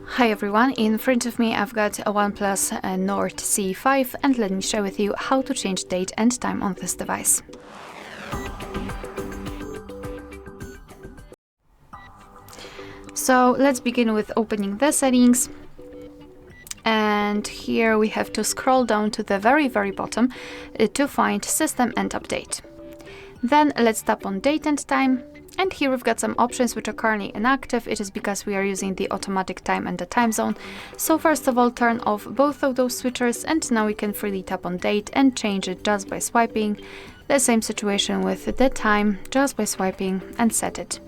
Hi everyone, in front of me I've got a OnePlus Nord CE5 and let me share with you how to change date and time on this device. So let's begin with opening the settings, and here we have to scroll down to the very bottom to find System and Update. Then let's tap on Date and Time. And here we've got some options which are currently inactive. It is because we are using the automatic time and the time zone. So first of all, turn off both of those switchers, and now we can freely tap on date and change it just by swiping. The same situation with the time, just by swiping and set it.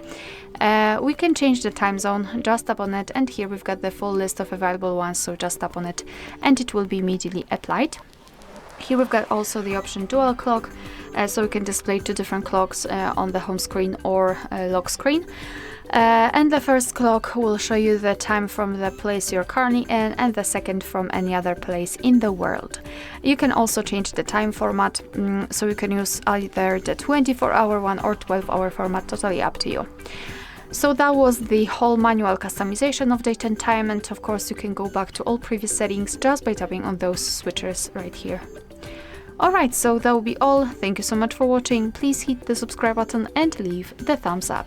We can change the time zone, just tap on it, and here we've got the full list of available ones, so just tap on it and it will be immediately applied. Here we've got also the option dual clock, so we can display two different clocks on the home screen or lock screen. And the first clock will show you the time from the place you're currently in, and the second from any other place in the world. You can also change the time format, so you can use either the 24-hour one or 12-hour format, totally up to you. So that was the whole manual customization of date and time, and of course you can go back to all previous settings just by tapping on those switchers right here. Alright, so that will be all. Thank you so much for watching. Please hit the subscribe button and leave the thumbs up.